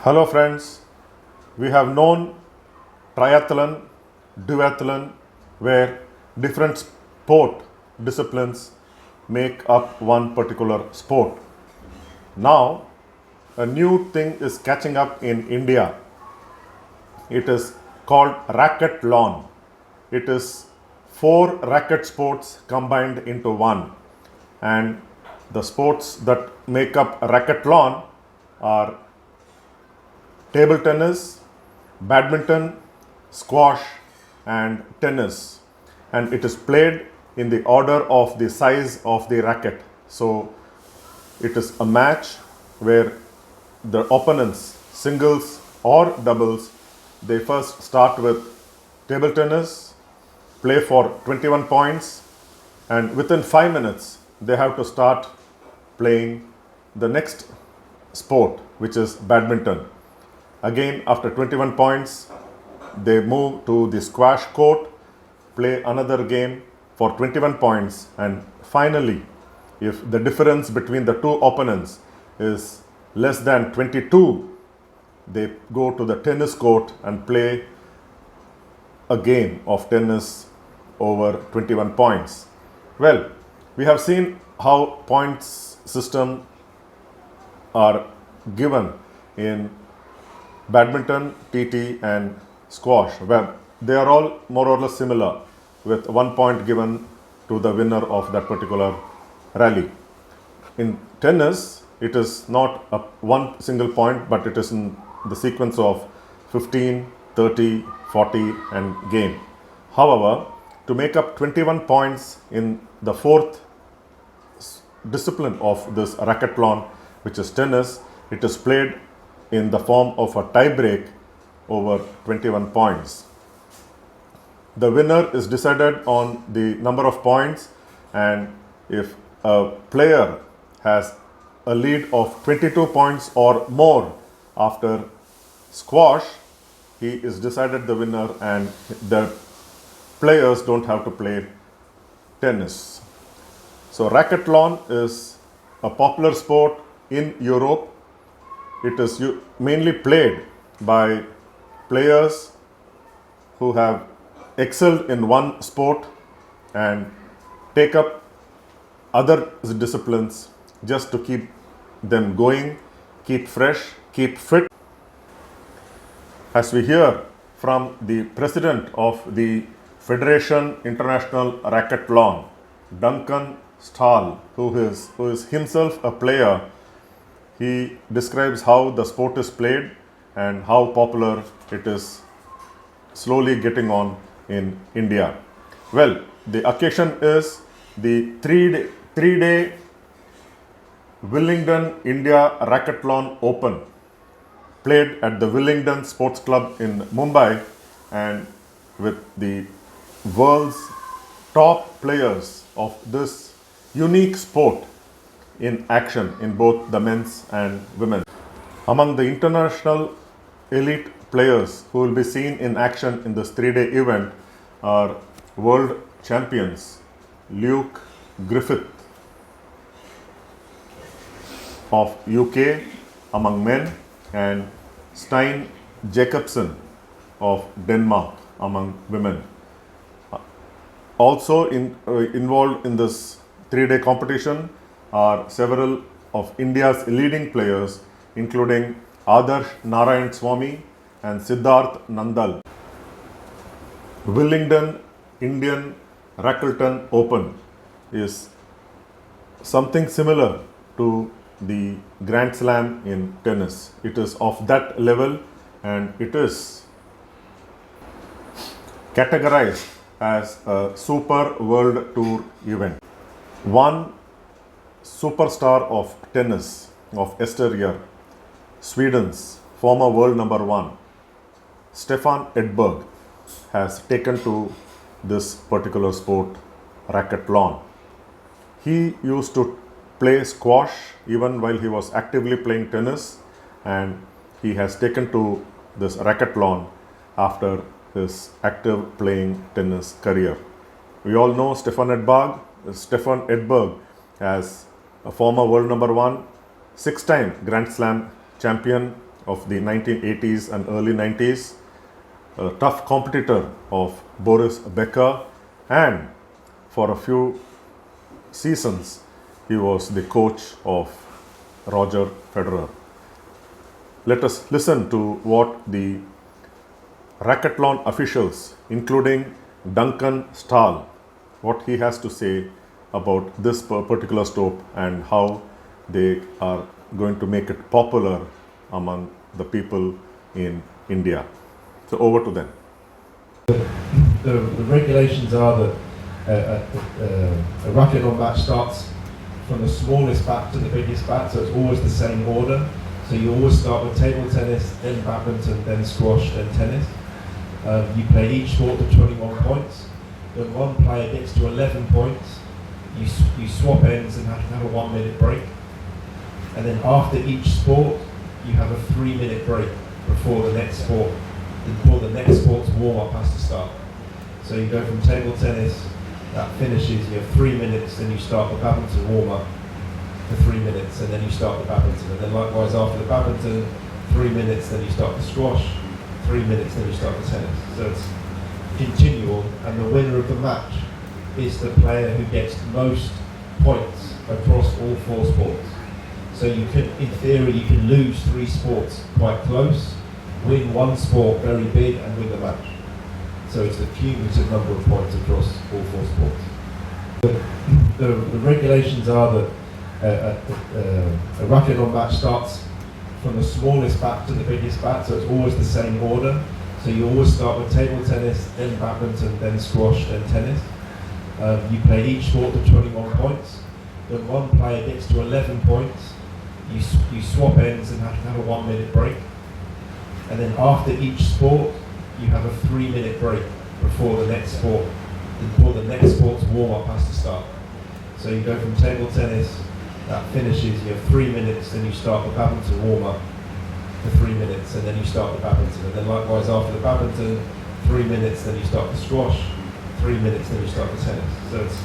Hello friends, we have known triathlon, duathlon where different sport disciplines make up one particular sport. Now a new thing is catching up in India. It is called Racketlon. It is four racket sports combined into one, and the sports that make up Racketlon are table tennis, badminton, squash, and tennis. And it is played in the order of the size of the racket. So it is a match where the opponents, singles or doubles, they first start with table tennis, play for 21 points, and within 5 minutes they have to start playing the next sport, which is badminton. Again, after 21 points, they move to the squash court, play another game for 21 points, and finally, if the difference between the two opponents is less than 22, they go to the tennis court and play a game of tennis over 21 points. Well, we have seen how points system are given in badminton, TT, and squash, where they are all more or less similar, with 1 point given to the winner of that particular rally. In tennis, it is not one single point, but it is in the sequence of 15, 30, 40, and game. However, to make up 21 points in the fourth discipline of this racketlon, which is tennis, it is played in the form of a tie break over 21 points. The winner is decided on the number of points, and if a player has a lead of 22 points or more after squash, he is decided the winner, and the players don't have to play tennis. So racketlon is a popular sport in Europe. It is mainly played by players who have excelled in one sport and take up other disciplines just to keep them going, keep fresh, keep fit. As we hear from the president of the Federation International Racketlon, Duncan Stahl, who is himself a player, he describes how the sport is played and how popular it is slowly getting on in India. Well, the occasion is the three-day Willingdon India Racketlon Open, played at the Willingdon Sports Club in Mumbai, and with the world's top players of this unique sport in action in both the men's and women. Among the international elite players who will be seen in action in this three-day event are world champions Luke Griffith of UK among men, and Stein Jacobsen of Denmark among women. Also involved in this three-day competition are several of India's leading players, including Adarsh Narayan Swamy and Siddharth Nandal. Willingdon Indian Racketlon Open is something similar to the Grand Slam in tennis. It is of that level, and it is categorized as a Super World Tour event. One superstar of tennis of yesteryear, Sweden's former world number one, Stefan Edberg, has taken to this particular sport, racketlon. He used to play squash even while he was actively playing tennis, and he has taken to this racketlon after his active playing tennis career. We all know Stefan Edberg as a former world number one, 6-time Grand Slam champion, of the 1980s and early 90s, a tough competitor of Boris Becker, and for a few seasons he was the coach of Roger Federer. Let us listen to what the Racketlon officials, including Duncan Stahl, what he has to say about this particular stop and how they are going to make it popular among the people in India. So over to them. The regulations are that a racquetball match starts from the smallest bat to the biggest bat, so it's always the same order. So you always start with table tennis, then badminton, then squash, then tennis. You play each sport to 21 points. When one player gets to 11 points, you swap ends and have a 1 minute break. And then after each sport, you have a 3 minute break before the next sport. Before the next sport's warm up has to start. So you go from table tennis, that finishes, you have 3 minutes, then you start the badminton warm up for 3 minutes, and then you start the badminton. And then likewise after the badminton, 3 minutes, then you start the squash, 3 minutes, then you start the tennis. So it's continual, and the winner of the match is the player who gets most points across all 4 sports. So you can, in theory, you can lose 3 sports quite close, win 1 sport very big, and win the match. So it's the cumulative number of points across all 4 sports. The regulations are that a racquetball match starts from the smallest bat to the biggest bat, so it's always the same order. So you always start with table tennis, then badminton, then squash, then tennis. You play each sport to 21 points. When one player gets to 11 points, you swap ends and have a 1 minute break. And then after each sport, you have a 3 minute break before the next sport. Before the next sport's warm up has to start. So you go from table tennis, that finishes, you have 3 minutes, then you start the badminton warm up for 3 minutes, and then you start the badminton. And then likewise after the badminton, 3 minutes, then you start the squash, 3 minutes, then you start the tennis. So it's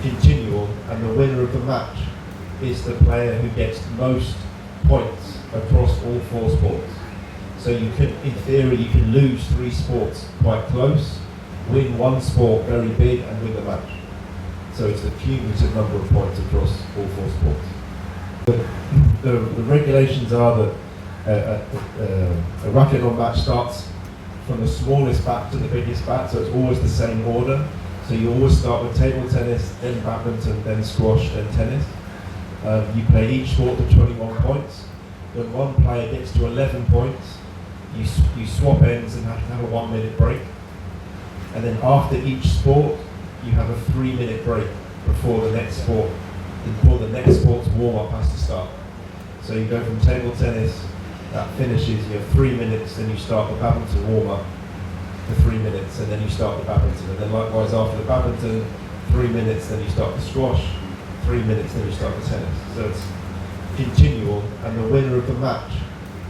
continual, and the winner of the match is the player who gets most points across all 4 sports. So you can, in theory, you can lose 3 sports quite close, win 1 sport very big, and win the match. So it's the cumulative number of points across all 4 sports. The regulations are that a racquetball match starts from the smallest bat to the biggest bat, so it's always the same order. So you always start with table tennis, then badminton, then squash, then tennis. You play each sport to 21 points. When one player gets to 11 points, you swap ends and have a 1 minute break. And then after each sport, you have a 3 minute break before the next sport. Before the next sport's warm up has to start. So you go from table tennis, that finishes, you have 3 minutes, then you start the badminton warm up for 3 minutes, and then you start the badminton. And then likewise after the badminton, 3 minutes, then you start the squash, 3 minutes, then you start the tennis. So it's continual, and the winner of the match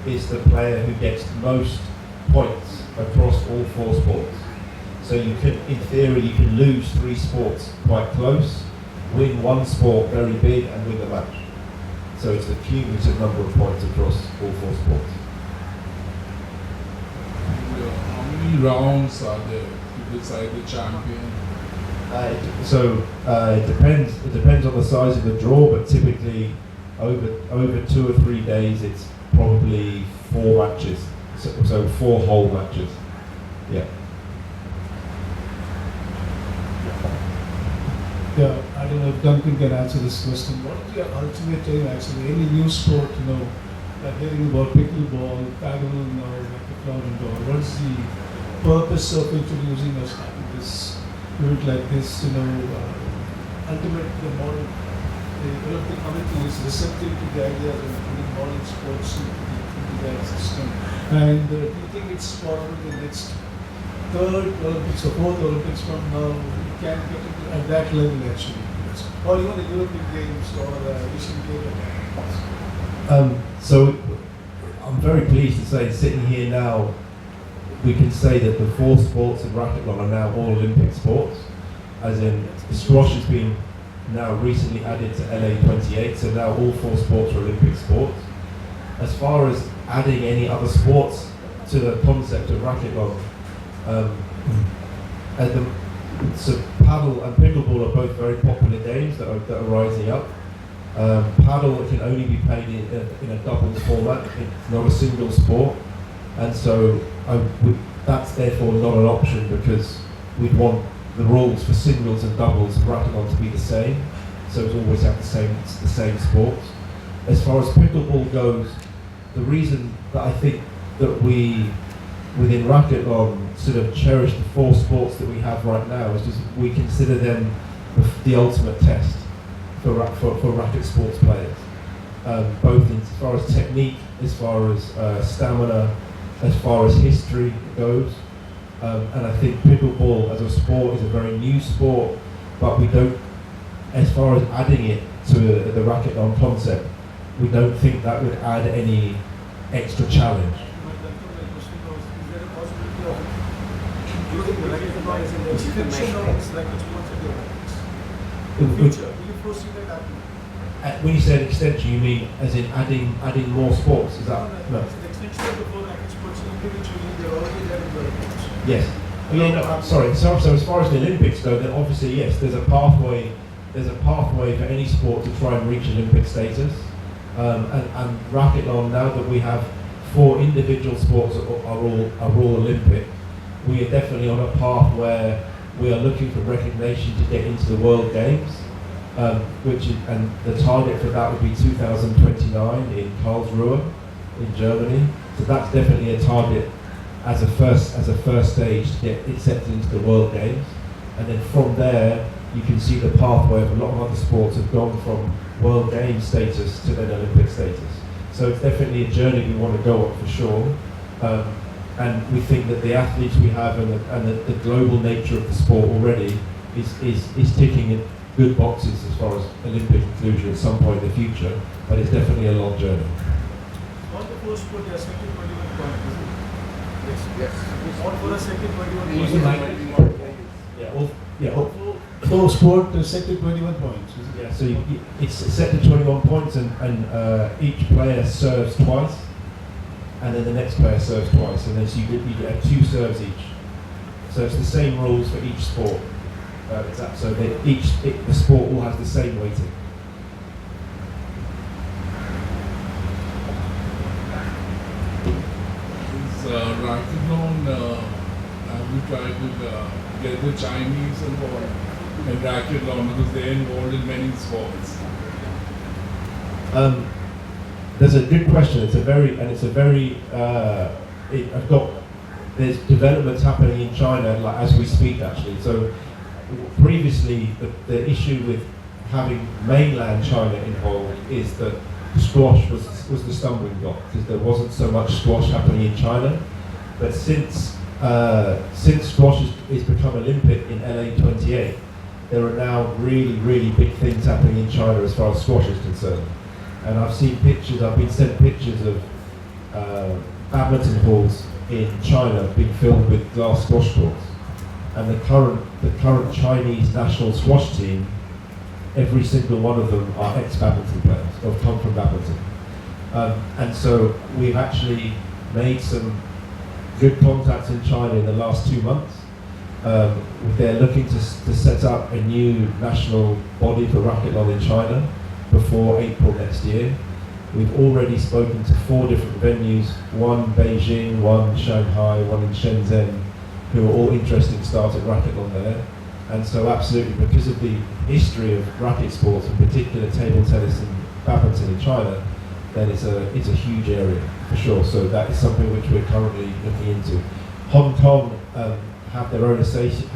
is the player who gets most points across all 4 sports. So you can, in theory, you can lose 3 sports quite close, win 1 sport very big, and win the match. So it's the cumulative number of points across all 4 sports. How many rounds are there to decide the champion? It depends. It depends on the size of the draw, but typically over 2 or 3 days, it's probably 4 matches. So 4 whole matches. Yeah. Yeah, I don't know if Duncan can answer this question. What is your ultimate aim actually? Any new sport, like hearing about pickleball, paddle, racquetball and all. What's the purpose of introducing us having this, do it like this, ultimately the modern, the Olympic Committee is receptive to the idea of including modern sports into that system. And do you think it's possible in the next 3rd Olympics or 4th Olympics from now, we can get it at that level actually? Or even the European Games or the Asian Games? So I'm very pleased to say, sitting here now, we can say that the 4 sports in racquetball are now all Olympic sports, as in squash has been now recently added to LA 28, so now all 4 sports are Olympic sports. As far as adding any other sports to the concept of racquetlon. So paddle and pickleball are both very popular games that are rising up. Paddle can only be played in a doubles format, it's not a single sport, and so that's therefore not an option, because we'd want the rules for singles and doubles for racquetlon to be the same, so it's always have the same sports. As far as pickleball goes, the reason that I think that we within racquetlon sort of cherish the 4 sports that we have right now is just we consider them the ultimate test for racket sports players, both as far as technique, as far as stamina, as far as history goes. And I think pickleball as a sport is a very new sport, but we don't, as far as adding it to the racquetlon concept, we don't think that would add any extra challenge. Using the racquetlon as an extension of this racket sports in the future, do you foresee that happening? When you say an extension, you mean as in adding more sports? Is that no? It's an extension of the 4 racket sports individually. They're already there in the Olympics. Yes. Yeah, no, I'm sorry. So as far as the Olympics go, then obviously yes, there's a pathway. There's a pathway for any sport to try and reach Olympic status. And racquetlon, now that we have 4 individual sports that are all Olympic, we are definitely on a path where we are looking for recognition to get into the World Games, and the target for that would be 2029 in Karlsruhe in Germany. So that's definitely a target as a first stage to get accepted into the World Games, and then from there you can see the pathway of a lot of other sports have gone from World Games status to then Olympic status. So it's definitely a journey we want to go on for sure. And we think that the athletes we have and the global nature of the sport already is ticking in good boxes as far as Olympic inclusion at some point in the future, but it's definitely a long journey. All the 4 sports are set to 21 points, isn't it? Yes. All 4 are set to 21 Use the points. Yeah, all 4 sports are set to 21 points, isn't it? yeah. So it's set to 21 points, and each player serves twice, and then the next player serves twice, and then so you get 2 serves each. So it's the same rules for each sport. So the sport all has the same weighting. Racketlon, have you tried to get the Chinese involved in racketlon, because they're involved in many sports? There's a good question. There's developments happening in China like as we speak actually. So previously the issue with having mainland China involved is that squash was the stumbling block, because there wasn't so much squash happening in China. But since squash is become Olympic in LA 28, there are now really big things happening in China as far as squash is concerned. And I've been sent pictures of badminton halls in China being filled with glass squash courts. And the current Chinese national squash team, every single one of them are ex-badminton players, or have come from badminton. And so we've actually made some good contacts in China in the last 2 months. They're looking to set up a new national body for racquetlon in China before April next year. We've already spoken to 4 different venues, one Beijing, one Shanghai, one in Shenzhen, who are all interested in starting racquetlon there. And so absolutely, because of the history of racket sports, in particular table tennis and badminton in China, then it's a huge area for sure. So that is something which we're currently looking into. Hong Kong have their own association.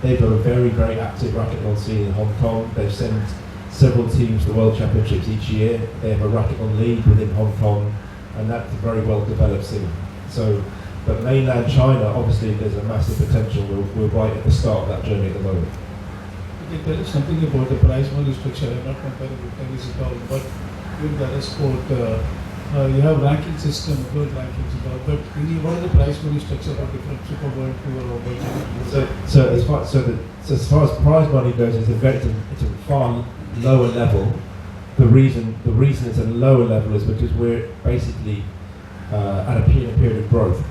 They've got a very active racquetlon scene in Hong Kong. They've sent several teams to the World Championships each year. They have a racquetlon league within Hong Kong, and that's a very well developed scene. So, but mainland China, obviously, there's a massive potential. We're right at the start of that journey at the moment. You can tell us something about the prize money structure. I'm not comparing with tennis at all, but with the other sport, you have ranking system, world rankings and all. But what is the prize money structure for different Super World Tour or World Championships? So as far as prize money goes, it's a far lower level the reason it's at a lower level is because we're basically at a period of growth.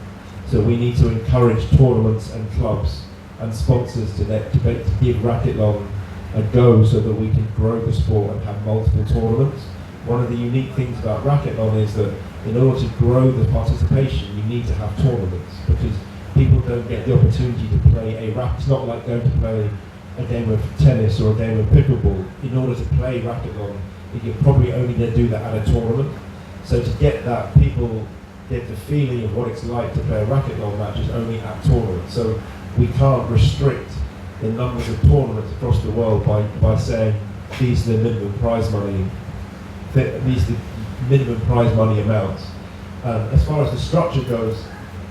So we need to encourage tournaments and clubs and sponsors to give Racketlon a go so that we can grow the sport and have multiple tournaments. One of the unique things about Racketlon is that in order to grow the participation, you need to have tournaments, because people don't get the opportunity to play a racket. It's not like going to play a game of tennis or a game of pickleball. In order to play Racketlon, you can probably only do that at a tournament. So to get that, people get the feeling of what it's like to play a Racketlon match is only at tournaments. So we can't restrict the numbers of tournaments across the world by saying these are the minimum prize money, these are the minimum prize money amounts. As far as the structure goes,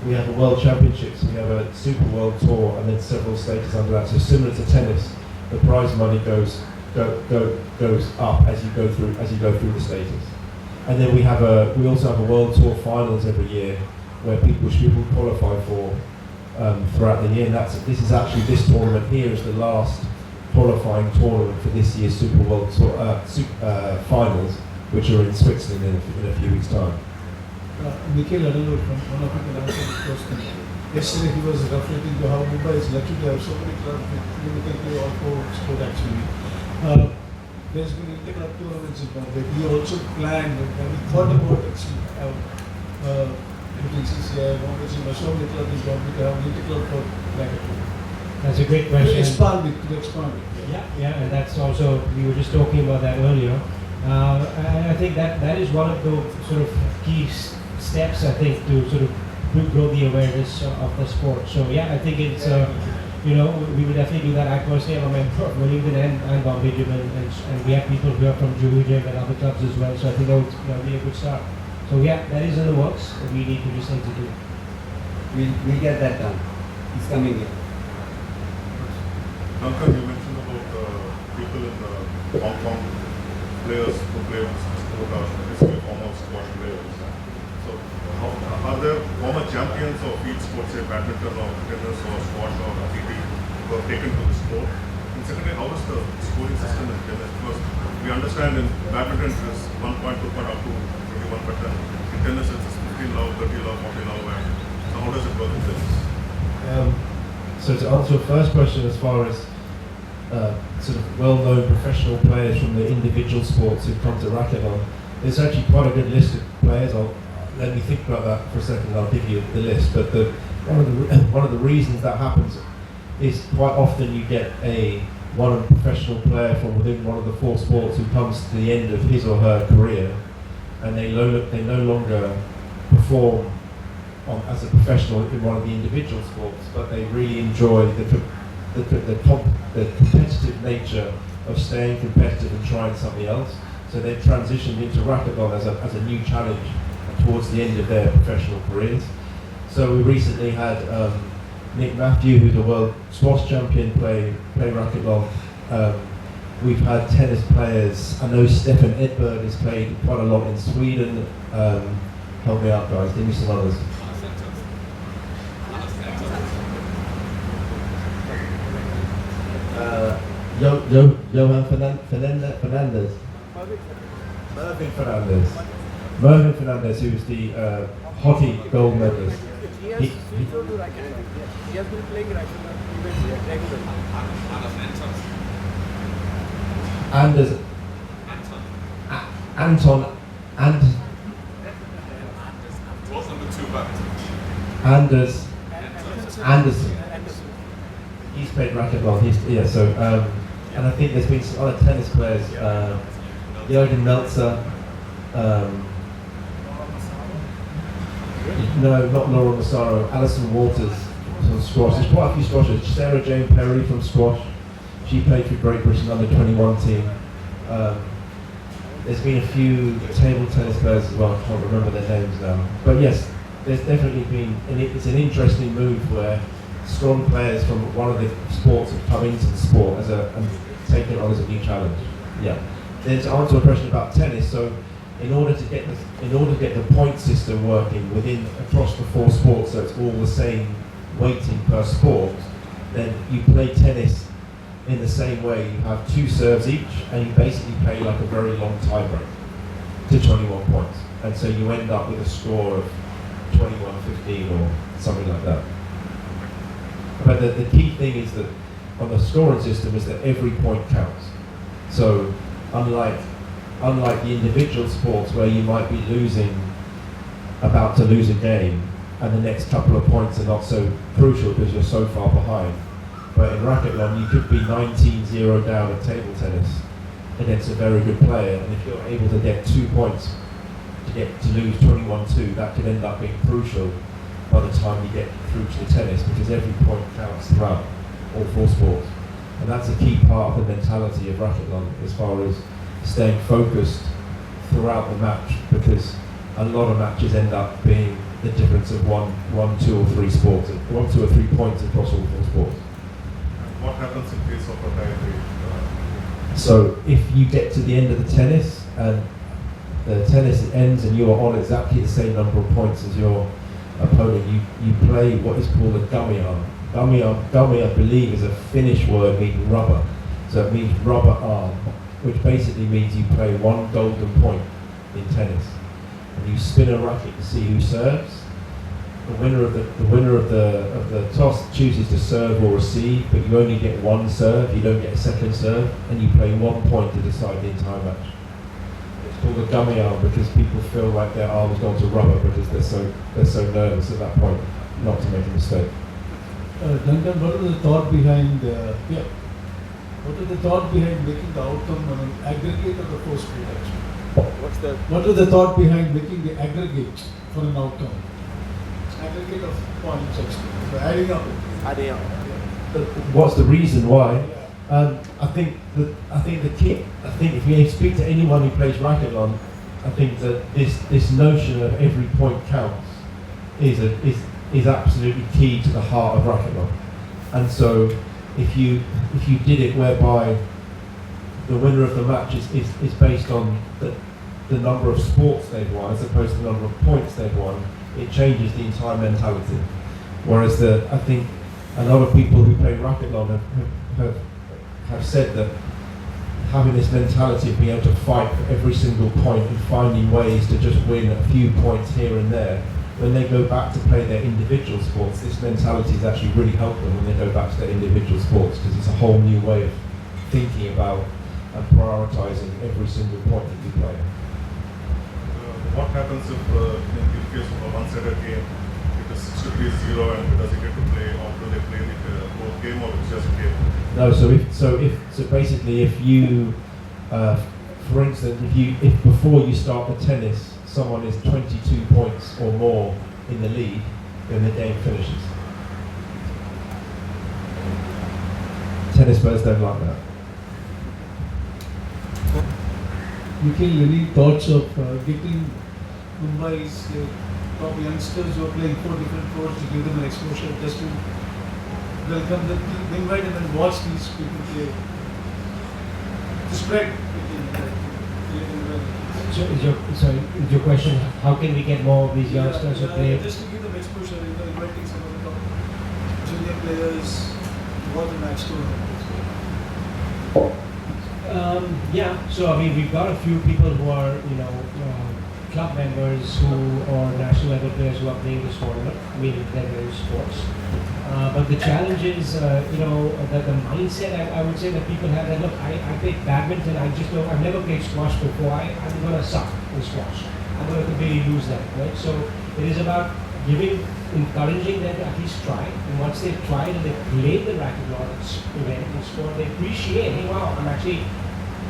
we have a World Championships, we have a Super World Tour, and then several stages under that. So similar to tennis, the prize money goes up as you go through the stages. And then we also have a World Tour finals every year where people qualify for throughout the year. And this tournament here is the last qualifying tournament for this year's Super World Tour finals, which are in Switzerland in a few weeks' time. Nikhil, I don't know from one of you can answer this question. Yesterday he was reflecting to how Mumbai is lucky to have so many clubs who can play all four sport actually. There's been Indian club tournaments in Bombay. We also planned and we thought about actually putting CCI, Bombay, so many clubs in Bombay to have an club for racquetball. That's a great question. To expand it. Yeah, and that's also, we were just talking about that earlier. And I think that is one of the sort of key steps, I think, to sort of grow the awareness of the sport. So yeah, I think it's, we will definitely do that. I personally am a member of Willingdon and Bombay Gym, and we have people who are from Juhu Gym and other clubs as well. So I think that would be a good start. So yeah, that is in the works. We need to just execute. We'll get that done. It's coming here. Duncan, you mentioned about people in Hong Kong, players who play on sport, basically former squash players. So are there former champions of each sport, say badminton or tennis or squash or TT, who have taken to the sport? And secondly, how is the scoring system in tennis? Because we understand in badminton it is 1 point, 2 point up to 21, but then in tennis it's 15 love, 30 love, 40 love. And so how does it work in tennis? So to answer your first question, as far as sort of well-known professional players from the individual sports who come to Racketlon, there's actually quite a good list of players. Let me think about that for a second and I'll give you the list. But one of the reasons that happens is quite often you get one professional player from within one of the four sports who comes to the end of his or her career, and they no longer perform as a professional in one of the individual sports, but they really enjoy the competitive nature of staying competitive and trying something else. So they've transitioned into Racketlon as a new challenge towards the end of their professional careers. So we recently had Nick Matthew, who's a world squash champion, play Racketlon. We've had tennis players. I know Stefan Edberg has played quite a lot in Sweden. Help me out, guys. Give me some others. Johan Fernandez. Mervyn Fernandez, who is the hockey gold medalist. He has been playing Racketlon regularly. Anton What's number 2 back? Anderson. He's played Racketlon. And I think there's been some other tennis players. Jürgen Meltzer. No, not Laura Massaro. Alison Waters from squash. There's quite a few squashers. Sarah Jane Perry from squash. She played for Great Britain under 21 team. There's been a few table tennis players as well. I can't remember their names now. But yes, there's definitely been. It's an interesting move where strong players from one of the sports have come into the sport and taken it on as a new challenge. Yeah. Then to answer a question about tennis, so in order to get the point system working across the four sports, so it's all the same weighting per sport, then you play tennis in the same way, you have 2 serves each, and you basically play like a very long tie break to 21 points. And so you end up with a score of 21-15 or something like that. But the key thing is that on the scoring system is that every point counts. So unlike the individual sports where you might be about to lose a game, and the next couple of points are not so crucial because you're so far behind. But in racquetball, you could be 19-0 down at table tennis against a very good player, and if you're able to get 2 points to lose 21-2, that could end up being crucial by the time you get through to the tennis, because every point counts throughout all 4 sports. And that's a key part of the mentality of racquetball as far as staying focused throughout the match, because a lot of matches end up being the difference of one, 2 or 3 sports, 1, 2 or 3 points across all 4 sports. And what happens in case of a tie-break? So if you get to the end of the tennis and the tennis ends and you are on exactly the same number of points as your opponent, you play what is called a gummy arm. Gummy, I believe, is a Finnish word meaning rubber. So it means rubber arm, which basically means you play 1 golden point in tennis. And you spin a racket to see who serves. The winner of the toss chooses to serve or receive, but you only get 1 serve. You don't get a second serve, and you play 1 point to decide the entire match. It's called a gummy arm because people feel like their arm has gone to rubber because they're so nervous at that point not to make a mistake. Duncan, what is the thought behind what is the thought behind making the outcome an aggregate of the 4 sport actually? What is the thought behind making the aggregate for an outcome? Aggregate of points actually, so adding up. What's the reason why? I think the key. I think if you speak to anyone who plays racquetball, I think that this notion of every point counts is absolutely key to the heart of racquetball. And so if you did it whereby the winner of the match is based on the number of sports they've won as opposed to the number of points they've won, it changes the entire mentality. Whereas I think a lot of people who play racquetball have said that having this mentality of being able to fight for every single point and finding ways to just win a few points here and there, when they go back to play their individual sports, this mentality has actually really helped them when they go back to their individual sports, because it's a whole new way of thinking about and prioritizing every single point that you play. What happens if, in the case of a one-sided game, it is strictly 0 and does it get to play, or do they play the whole game, or it's just a game? No, so basically, if you, for instance, if before you start the tennis, someone is 22 points or more in the lead, then the game finishes. Tennis players don't like that. Nikhil, any thoughts of getting Mumbai's top youngsters who are playing 4 different courts to give them an exposure, just to welcome them, invite them and watch these people play, to spread So is your question, how can we get more of these youngsters to play? Just to give them exposure, inviting some of the top junior players to watch the match too. So I mean, we've got a few people who are, club members or national level players who are playing this tournament, meaning they're various sports. But the challenge is, that the mindset I would say that people have that, look, I play badminton, I've never played squash before, I'm going to suck in squash. I'm going to completely lose that, right? So it is about encouraging them to at least try. And once they've tried and they've played the racquetball event in sport, they appreciate, hey, wow,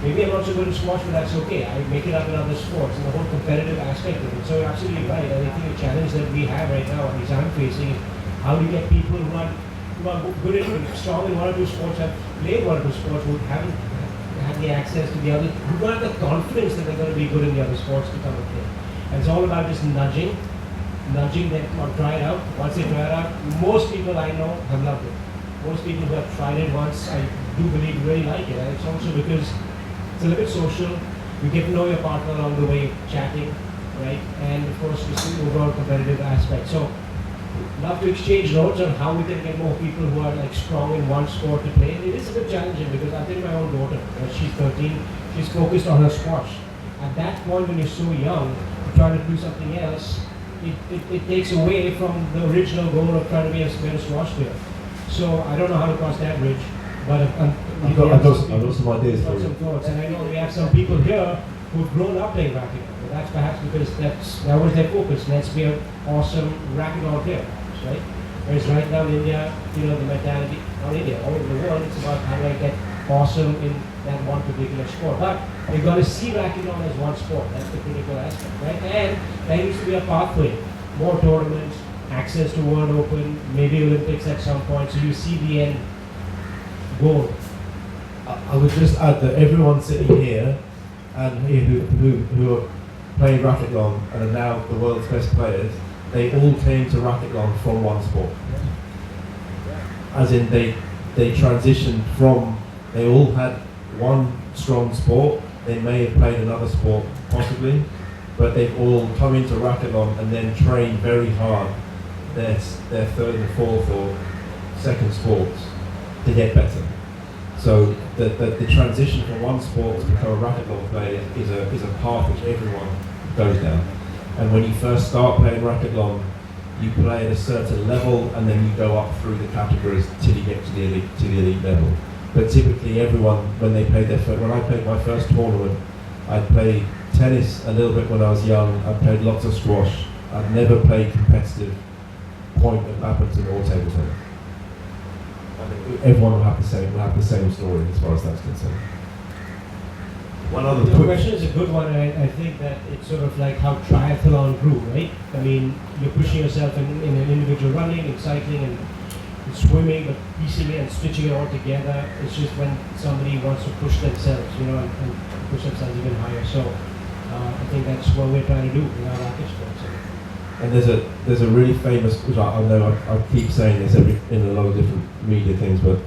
maybe I'm not so good at squash, but that's okay. I make it up in other sports, and the whole competitive aspect of it. So you're absolutely right. And I think the challenge that we have right now, at least I'm facing, is how do you get people who are good at, strong in 1 or 2 sports, have played 1 or 2 sports, who haven't had the access to the other, who don't have the confidence that they're going to be good in the other sports to come and play. And it's all about just nudging them or try it out. Once they try it out, most people I know have loved it. Most people who have tried it once, I do believe, really like it. And it's also because it's a little bit social. You get to know your partner along the way, chatting, right? And of course, this is the overall competitive aspect. So love to exchange notes on how we can get more people who are like strong in one sport to play. It is a bit challenging because I think my own daughter, she's 13, she's focused on her squash. At that point when you're so young, trying to do something else, it takes away from the original goal of trying to be a better squash player. So I don't know how to cross that bridge, but I've got some ideas for you. some thoughts, and I know we have some people here who've grown up playing racquetball. But that's perhaps because that was their focus. Let's be an awesome racquetball player, right? Whereas right now in India, the mentality, not India, all over the world, it's about how do I get awesome in that one particular sport. But you've got to see racquetball as one sport. That's the critical aspect, right? And there needs to be a pathway, more tournaments, access to World Open, maybe Olympics at some point, so you see the end goal. I would just add that everyone sitting here and here who are playing racquetball and are now the world's best players, they all came to racquetball from one sport. As in they transitioned from, they all had one strong sport, they may have played another sport possibly, but they've all come into racquetball and then trained very hard their third and fourth or second sports to get better. So the transition from one sport to become a racquetball player is a path which everyone goes down. And when you first start playing racquetball, you play at a certain level and then you go up through the categories till you get to the elite level. But typically everyone, when I played my first tournament, I'd play tennis a little bit when I was young, I played lots of squash, I'd never played competitive point of badminton or table tennis. Everyone will have the same story as far as that's concerned. One other The question is a good one, and I think that it's sort of like how triathlon grew, right? I mean, you're pushing yourself in an individual running, in cycling, and swimming, but piecing it and stitching it all together. It's just when somebody wants to push themselves, and push themselves even higher. So I think that's what we're trying to do in our racket sports. And there's a really famous, which I know I keep saying this in a lot of different media things, but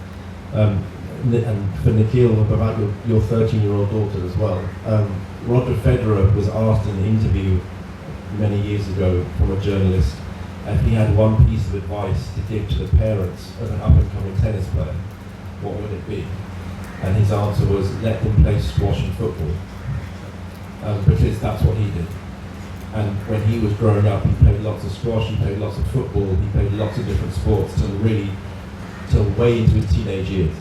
and for Nikhil about your 13-year-old daughter as well. Roger Federer was asked in an interview many years ago from a journalist if he had one piece of advice to give to the parents of an up-and-coming tennis player, what would it be? And his answer was, let them play squash and football, because that's what he did. And when he was growing up, he played lots of squash, he played lots of football, he played lots of different sports till way into his teenage years.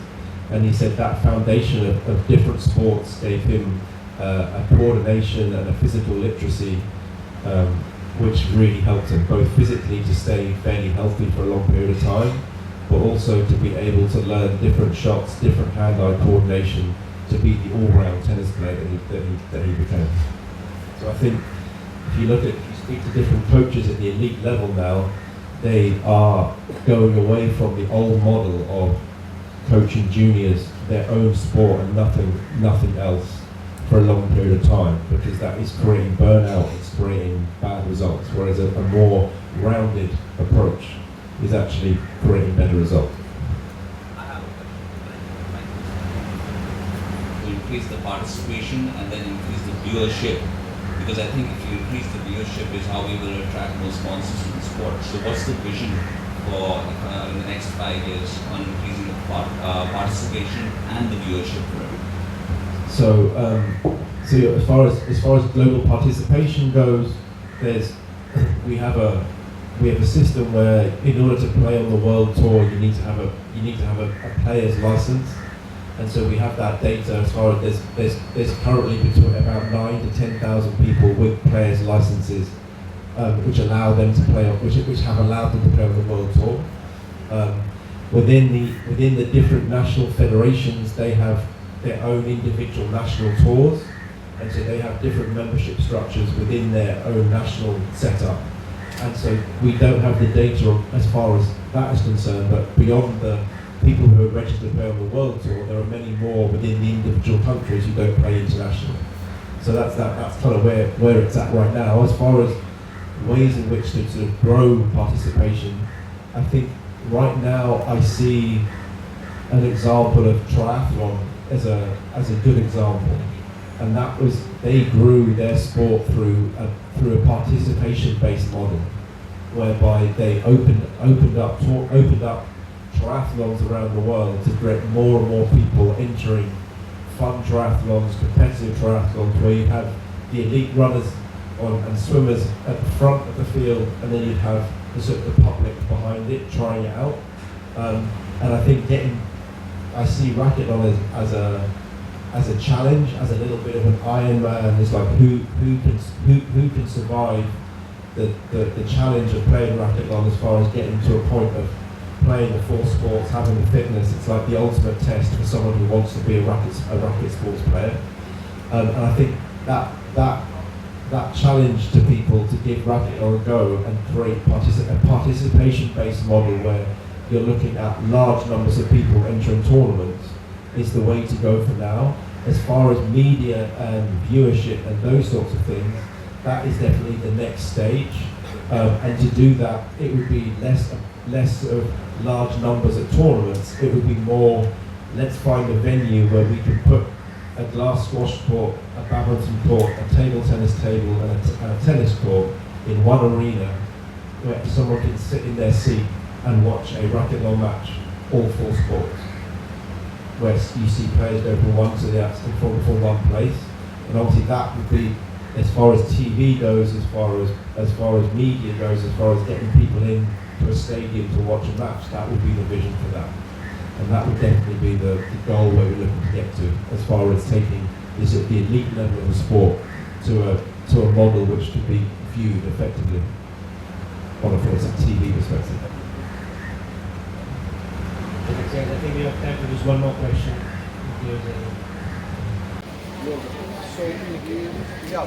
And he said that foundation of different sports gave him a coordination and a physical literacy, which really helped him, both physically to stay fairly healthy for a long period of time, but also to be able to learn different shots, different hand-eye coordination, to be the all-round tennis player that he became. So I think if you speak to different coaches at the elite level now, they are going away from the old model of coaching juniors their own sport and nothing else for a long period of time, because that is creating burnout, it's creating bad results, whereas a more rounded approach is actually creating better results. To increase the participation and then increase the viewership, because I think if you increase the viewership is how we will attract more sponsors to the sport. So what's the vision for in the next 5 years on increasing the participation and the viewership for it? So as far as global participation goes, we have a system where in order to play on the world tour, you need to have a player's license, and so we have that data as far as there's currently between about 9,000 to 10,000 people with players' licenses, which allow them to play on, which have allowed them to play on the world tour. Within the different national federations, they have their own individual national tours, and so they have different membership structures within their own national setup. And so we don't have the data as far as that is concerned, but beyond the people who are registered to play on the world tour, there are many more within the individual countries who don't play internationally. So that's kind of where it's at right now. As far as ways in which to sort of grow participation, I think right now I see an example of triathlon as a good example, and that was they grew their sport through a participation-based model. whereby they opened up triathlons around the world to get more and more people entering fun triathlons, competitive triathlons, where you have the elite runners and swimmers at the front of the field, and then you'd have the sort of the public behind it trying it out. And I think I see Racketlon as a challenge, as a little bit of an Ironman. It's like who can survive the challenge of playing Racketlon, as far as getting to a point of playing the four sports, having the fitness. It's like the ultimate test for someone who wants to be a racket sports player. And I think that challenge to people to give Racketlon a go and create a participation-based model where you're looking at large numbers of people entering tournaments is the way to go for now. As far as media and viewership and those sorts of things, that is definitely the next stage. And to do that, it would be less of large numbers at tournaments. It would be more, let's find a venue where we can put a glass squash court, a badminton court, a table tennis table, and a tennis court in one arena, where someone can sit in their seat and watch a Racketlon match, all four sports, where you see players go from one to the other, from one place. And obviously that would be, as far as TV goes, as far as media goes, as far as getting people in to a stadium to watch a match, that would be the vision for that. And that would definitely be the goal where we're looking to get to, as far as taking this at the elite level of the sport to a model which could be viewed effectively on a TV perspective. I think we have time for just one more question. If there's any. So, yeah,